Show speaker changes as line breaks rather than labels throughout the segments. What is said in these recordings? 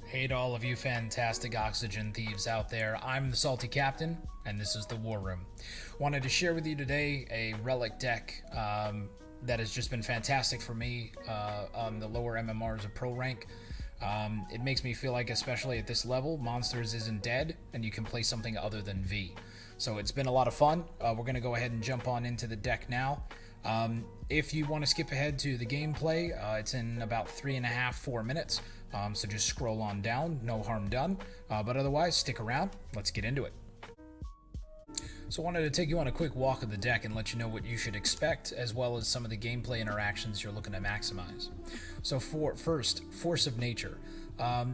Hey to all of you fantastic oxygen thieves out there, I'm the Salty Captain, and this is the War Room. Wanted to share with you today a Relic deck that has just been fantastic for me on the lower MMRs of Pro Rank. It makes me feel like, especially at this level, Monsters isn't dead, and you can play something other than V. So it's been a lot of fun. We're going to go ahead and jump on into the deck now. If you want to skip ahead to the gameplay, it's in about 3.5-4 minutes. So just scroll on down, no harm done. But otherwise, stick around. Let's get into it. So I wanted to take you on a quick walk of the deck and let you know what you should expect, as well as some of the gameplay interactions you're looking to maximize. So first, Force of Nature.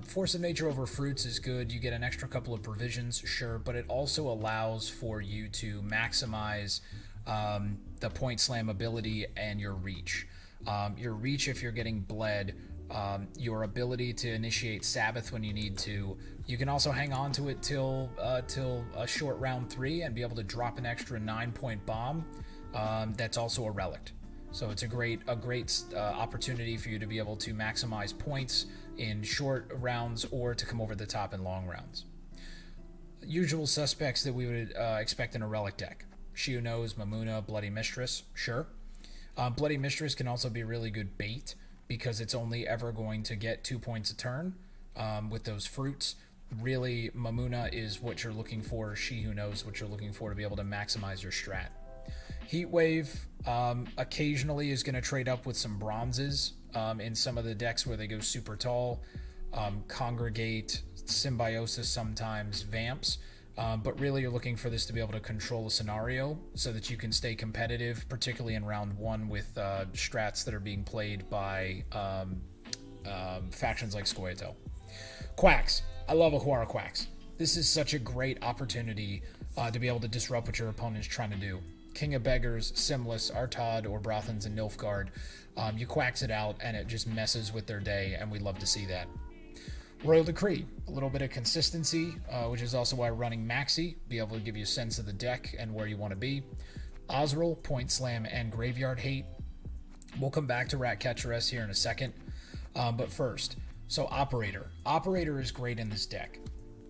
Force of Nature over Fruits is good. You get an extra couple of provisions, sure, but it also allows for you to maximize the pointslam ability and your reach. Your reach if you're getting bled, your ability to initiate Sabbath when you need to. You can also hang on to it till a short round 3 and be able to drop an extra 9-point bomb. That's also a Relict. So it's a great opportunity for you to be able to maximize points in short rounds or to come over the top in long rounds. Usual suspects that we would expect in a Relic deck. She Who Knows, Mammuna, Bloody Mistress, sure. Bloody Mistress can also be really good bait because it's only ever going to get 2 points a turn with those fruits. Really, Mammuna is what you're looking for. She Who Knows what you're looking for to be able to maximize your strat. Heatwave occasionally is going to trade up with some bronzes in some of the decks where they go super tall. Congregate, Symbiosis sometimes, Vamps. But really you're looking for this to be able to control a scenario so that you can stay competitive, particularly in round 1 with strats that are being played by factions like Shoutout. Quacks. I love Ihuarraquax. This is such a great opportunity to be able to disrupt what your opponent's trying to do. King of Beggars, Simless, Artad, or Brothans, and Nilfgaard. You quacks it out and it just messes with their day, and we love to see that. Royal Decree, a little bit of consistency, which is also why running Maxi, be able to give you a sense of the deck and where you want to be. Osril, Point Slam, and Graveyard Hate. We'll come back to Ratcatcher S here in a second. But first, so Operator. Operator is great in this deck.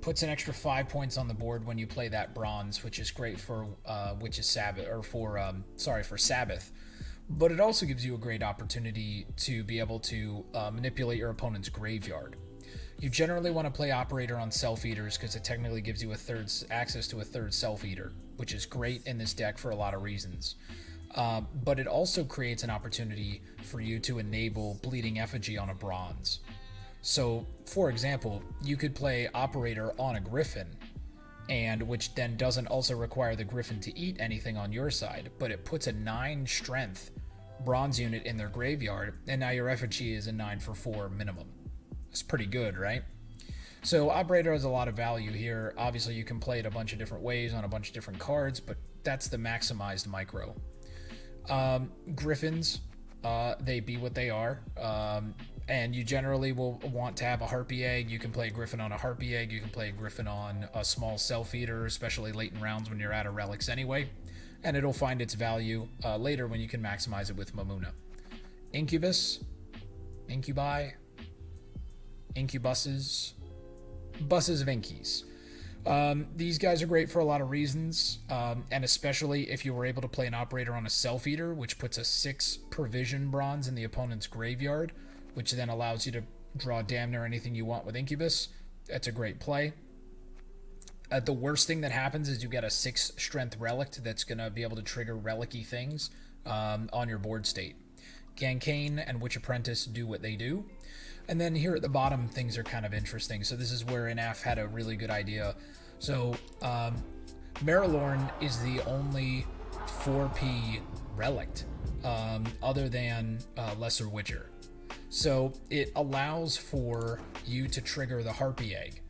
Puts an extra 5 points on the board when you play that bronze, which is great for for Sabbath. But it also gives you a great opportunity to be able to manipulate your opponent's graveyard. You generally want to play Operator on Selfeaters because it technically gives you access to a third Selfeater, which is great in this deck for a lot of reasons. But it also creates an opportunity for you to enable Bleeding Effigy on a bronze. So, for example, you could play Operator on a Griffin, and which then doesn't also require the Griffin to eat anything on your side, but it puts a 9 strength bronze unit in their graveyard, and now your Effigy is a 9/4 minimum. It's pretty good, right? So Operator has a lot of value here. Obviously, you can play it a bunch of different ways on a bunch of different cards, but that's the maximized micro. Griffins, they be what they are. And you generally will want to have a Harpy Egg. You can play a Griffin on a Harpy Egg. You can play a Griffin on a small Selfeater, especially late in rounds when you're out of relics anyway. And it'll find its value later when you can maximize it with Mammuna. Incubus, Incubi, Incubuses, Buses of Inkies. These guys are great for a lot of reasons, and especially if you were able to play an Operator on a Selfeater, which puts a 6 provision bronze in the opponent's graveyard, which then allows you to draw damn near anything you want with Incubus. That's a great play. The worst thing that happens is you get a 6 strength Relict that's going to be able to trigger relic-y things on your board state. Gan Ceann and Witch Apprentice do what they do. And then here at the bottom, things are kind of interesting. So this is where NF had a really good idea. So Maerolorn is the only 4P Relict other than Lesser Witcher. So it allows for you to trigger the Harpy Egg.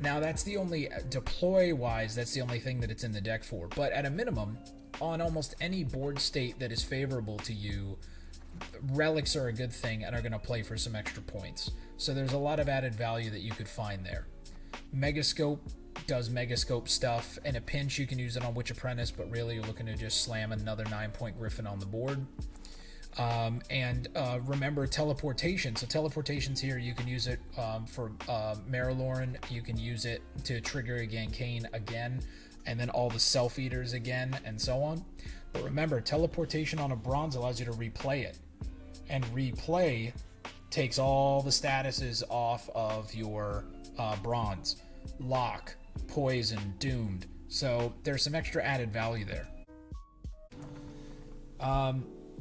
Now that's the only, deploy-wise, that's the only thing that it's in the deck for. But at a minimum, on almost any board state that is favorable to you, relics are a good thing and are going to play for some extra points. So there's a lot of added value that you could find there. Megascope does Megascope stuff. In a pinch, you can use it on Witch Apprentice, but really you're looking to just slam another 9-point Griffin on the board. Remember teleportation. So teleportation's here. You can use it for Maerolorn. You can use it to trigger a Gan Ceann again, and then all the Selfeaters again, and so on. But remember, teleportation on a bronze allows you to replay it. And replay takes all the statuses off of your bronze. Lock, poison, doomed. So there's some extra added value there.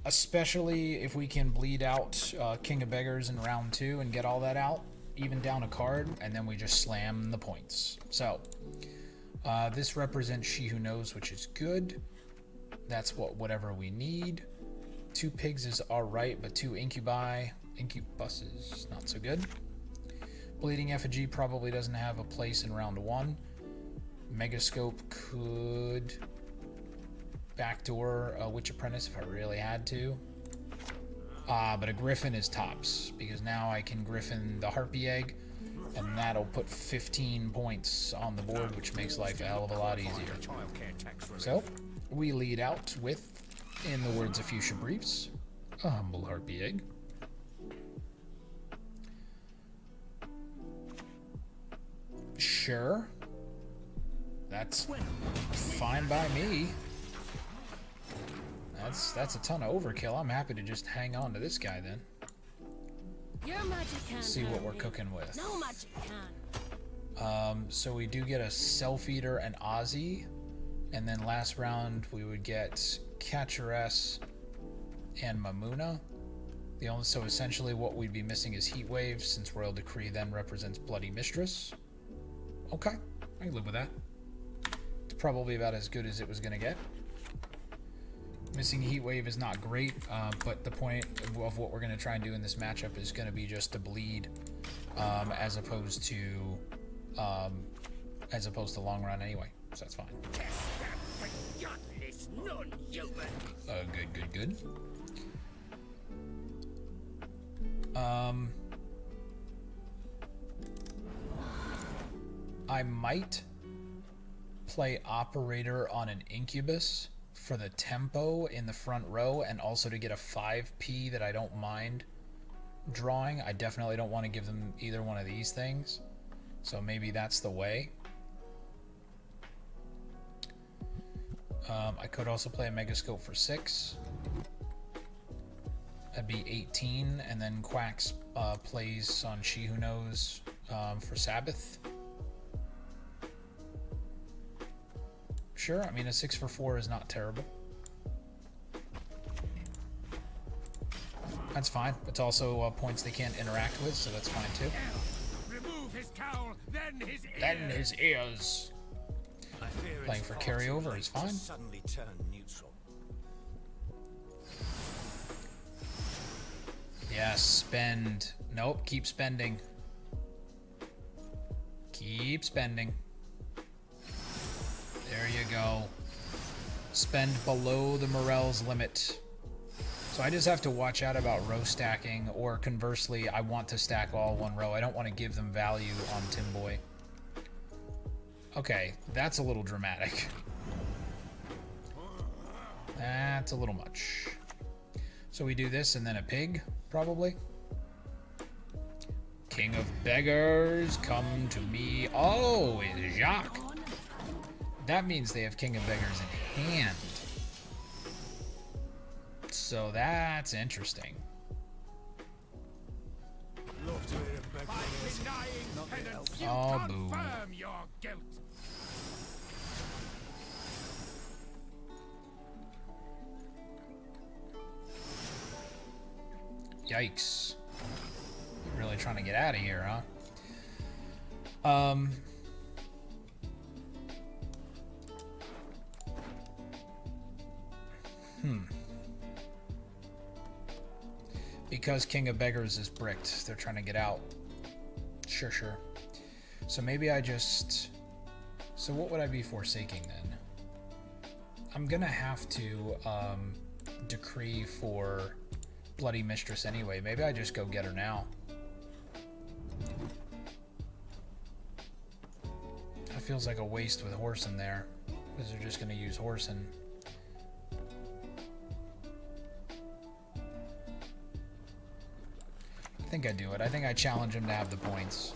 Especially if we can bleed out King of Beggars in round 2 and get all that out, even down a card, and then we just slam the points. So this represents She Who Knows, which is good. That's whatever we need. 2 pigs is alright, but 2 incubuses, not so good. Bleeding Effigy probably doesn't have a place in round 1. Megascope could backdoor Witch Apprentice if I really had to. But a Griffin is tops, because now I can Griffin the Harpy Egg, and that'll put 15 points on the board, which makes life a hell of a lot easier. So, we lead out with, in the words of Fuchsia Briefs, a humble Harpy Egg. Sure. That's fine by me. That's a ton of overkill. I'm happy to just hang on to this guy then.
Your magic can
See what we're cooking with.
No magic can.
So we do get a Selfeater and Ozzy, and then last round we would get Catcheress and Mammuna. So essentially what we'd be missing is Heat Wave, since Royal Decree then represents Bloody Mistress. Okay, I can live with that. It's probably about as good as it was going to get. Missing Heat Wave is not great, but the point of what we're going to try and do in this matchup is going to be just to bleed, as opposed to long run anyway. So that's fine. Good. I might play Operator on an Incubus for the tempo in the front row, and also to get a 5p that I don't mind drawing. I definitely don't want to give them either one of these things, so maybe that's the way. I could also play a Megascope for 6. That'd be 18, and then Quax plays on She Who Knows for Sabbath. Sure, I mean a 6 for 4 is not terrible. That's fine. It's also points they can't interact with, so that's fine too.
Remove his cowl, then his ears.
Then his ears. Playing for carryover is fine.
Suddenly turn neutral.
Yeah, spend. Nope, keep spending. Keep spending. There you go. Spend below the Morel's limit. So I just have to watch out about row stacking, or conversely, I want to stack all one row. I don't want to give them value on Timboy. Okay, that's a little dramatic. That's a little much. So we do this and then a pig, probably. King of Beggars, come to me. Oh, it's Jacques. That means they have King of Beggars in hand. So that's interesting. Oh, boo. Yikes. Really trying to get out of here, huh? Because King of Beggars is bricked, they're trying to get out. Sure. So maybe I just... So what would I be forsaking then? I'm gonna have to decree for Bloody Mistress anyway. Maybe I just go get her now. That feels like a waste with horse in there, because they're just gonna use horse and... think I do it. I think I challenge him to have the points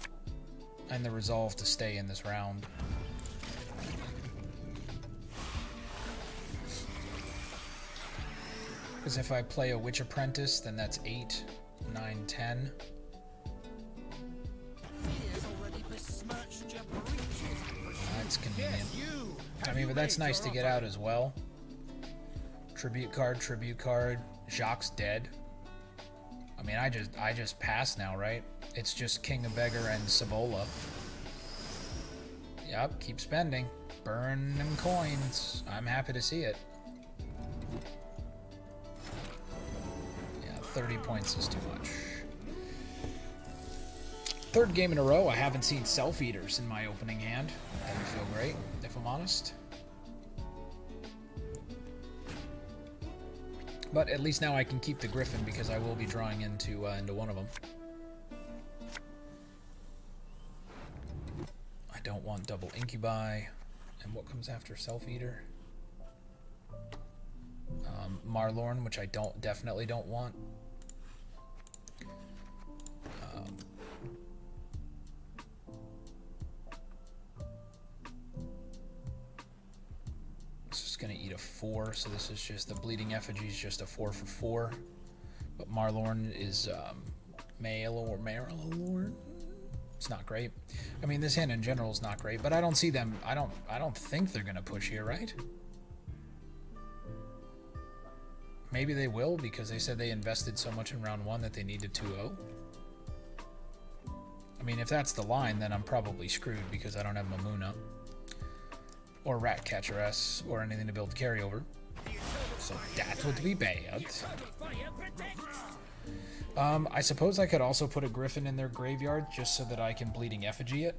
and the resolve to stay in this round. Because if I play a Witch Apprentice, then that's 8, 9, 10. That's convenient. I mean, but that's nice to get out as well. Tribute card, tribute card. Jacques dead. I mean, I just pass now, right? It's just King of Beggar and Cibola. Yep, keep spending. Burn them coins. I'm happy to see it. Yeah, 30 points is too much. Third game in a row, I haven't seen Selfeaters in my opening hand. Doesn't feel great, if I'm honest. But at least now I can keep the Griffin because I will be drawing into one of them. I don't want double Incubi. And what comes after Selfeater? Maerolorn, which I definitely don't want. Gonna eat a 4, so this is just the Bleeding Effigy is just a 4 for 4. But Maerolorn is Maerolorn. It's not great. I mean, this hand in general is not great, but I don't see them. I don't think they're gonna push here, right? Maybe they will because they said they invested so much in round 1 that they needed 2-0. I mean, if that's the line, then I'm probably screwed because I don't have Mammuna. Or Ratcatcher-S, or anything to build carryover. So that would be bad. I suppose I could also put a Griffin in their graveyard just so that I can Bleeding Effigy it.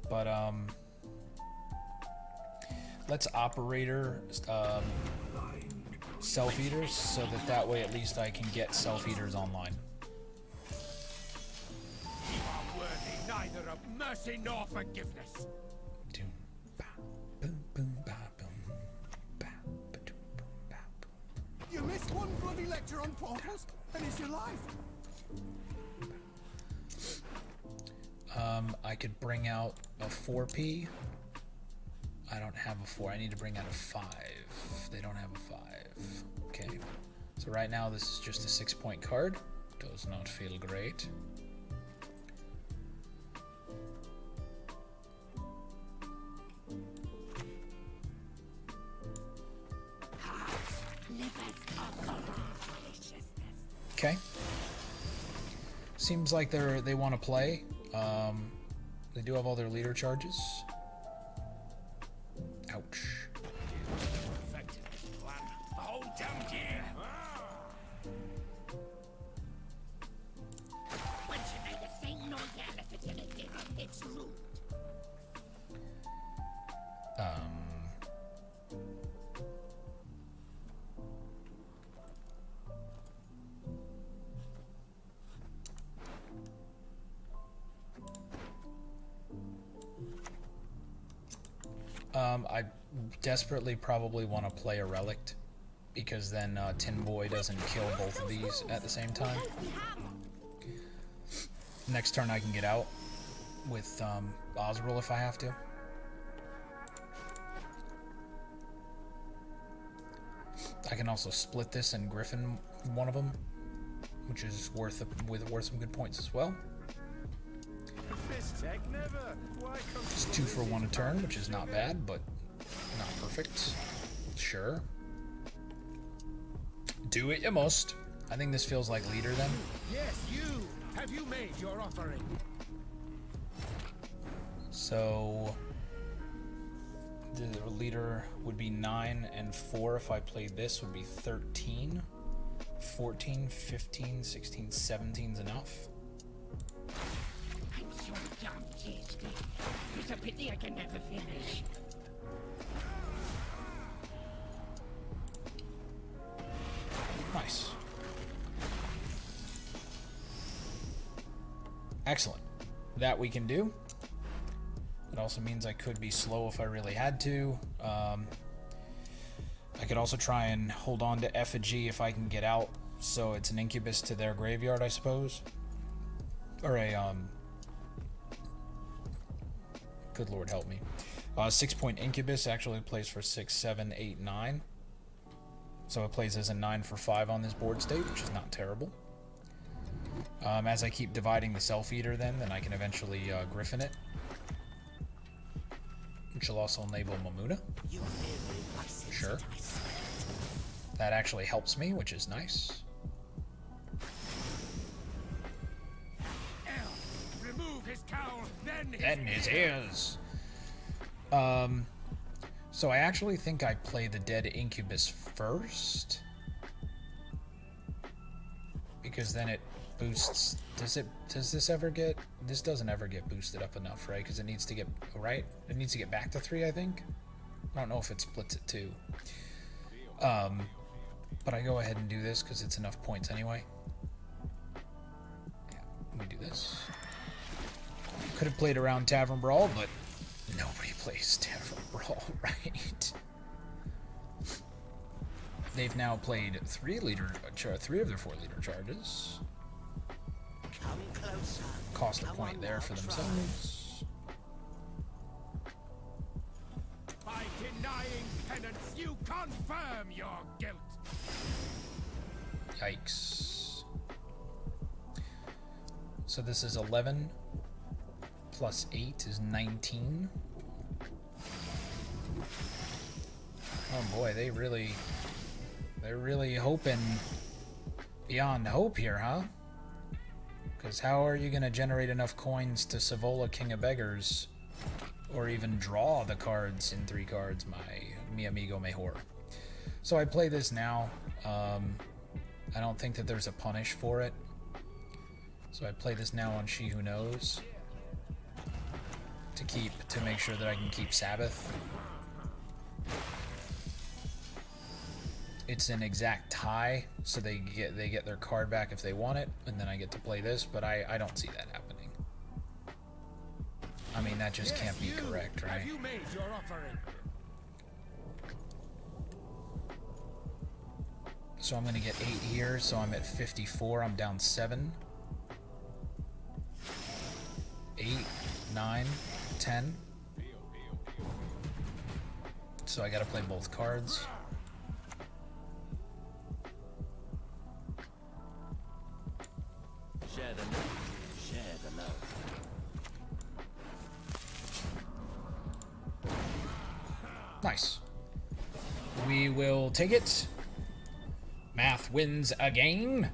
But, let's Operator Selfeaters so that way at least I can get Selfeaters online.
You are worthy neither of mercy nor forgiveness.
You missed one bloody lecture on portals, and it's your life.
I could bring out a 4P. I don't have a 4. I need to bring out a 5. They don't have a 5. Okay. So right now this is just a 6-point card. Does not feel great. Okay. Seems like they want to play. They do have all their leader charges. Ouch. I desperately probably want to play a Relict because then Tin Boy doesn't kill both of these at the same time. Next turn I can get out with Osril if I have to. I can also split this and Griffin one of them, which is worth some good points as well. It's 2 for 1 a turn, which is not bad, but not perfect. Sure. Do it you must. I think this feels like leader then.
Yes, you. Have you made your offering?
So the leader would be 9 and 4 if I played this would be 13. 14, 15, 16, 17's enough.
I'm so damn tasty. It's a pity I can never finish.
Nice. Excellent. That we can do. It also means I could be slow if I really had to. I could also try and hold on to effigy if I can get out So it's an incubus to their graveyard, I suppose. Or a, good lord help me. 6-point incubus actually plays for 6, 7, 8, 9. So it plays as a 9 for 5 on this board state, which is not terrible. As I keep dividing the Selfeater then I can eventually Griffin it. Which will also enable Mammuna. Sure. That actually helps me, which is nice.
Remove his cowl,
Then his ears. So I actually think I play the dead incubus first. Because then it boosts. Does this ever get? This doesn't ever get boosted up enough, right? Because it needs to get right. It needs to get back to 3, I think. I don't know if it splits at 2. But I go ahead and do this because it's enough points anyway. Yeah, let me do this. Could have played around Tavern Brawl, but nobody plays Tavern Brawl, right? They've now played 3 of their 4 leader charges. Cost a point there for themselves.
By denying penance, you confirm your guilt.
Yikes. So this is 11 plus 8 is 19. Oh boy, they're really hoping beyond hope here, huh? Because how are you going to generate enough coins to Savola King of Beggars or even draw the cards in 3 cards, mi amigo mejor? So I play this now. I don't think that there's a punish for it. So I play this now on She Who Knows to make sure that I can keep Sabbath. It's an exact tie, so they get their card back if they want it, and then I get to play this, but I don't see that happening. I mean, that just can't be correct, right?
Have you made your offering?
So I'm gonna get 8 here, so I'm at 54, I'm down 7. 8, 9, 10. So I gotta play both cards.
Share the love. Share the love.
Nice. We will take it. Math wins again.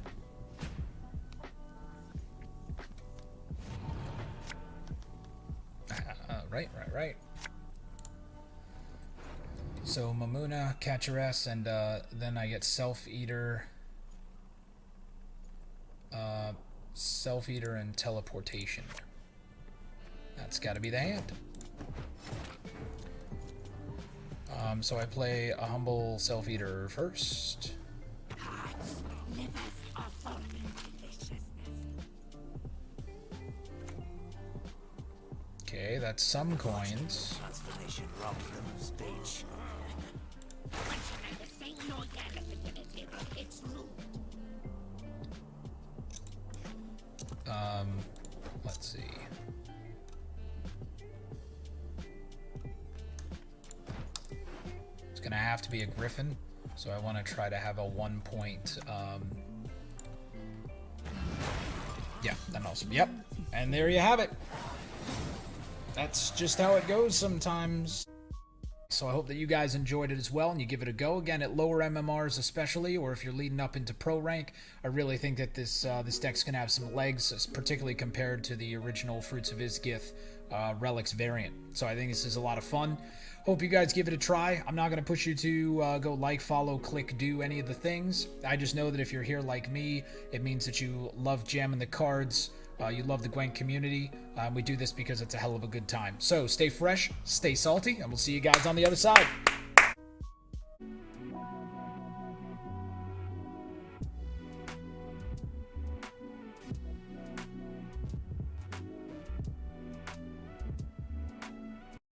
Right. So Mammuna, Catcheress, and then I get Selfeater. Selfeater and Teleportation. That's got to be the hand. So I play a humble Selfeater first.
Hearts, livers are full in deliciousness.
Okay, that's some coins.
Transformation robbed them of speech.
Once you understand no yet at the dinner table, it's rude.
Let's see. It's gonna have to be a Griffin, so I want to try to have a 1 point. Yeah, then also. Yep, and there you have it. That's just how it goes sometimes. So I hope that you guys enjoyed it as well, and you give it a go. Again, at lower MMRs especially, or if you're leading up into pro rank, I really think that this deck's going to have some legs, particularly compared to the original Fruits of Ysgith Relics variant. So I think this is a lot of fun. Hope you guys give it a try. I'm not going to push you to go like, follow, click, do any of the things. I just know that if you're here like me, it means that you love jamming the cards. You love the Gwent community. We do this because it's a hell of a good time. So stay fresh, stay salty, and we'll see you guys on the other side.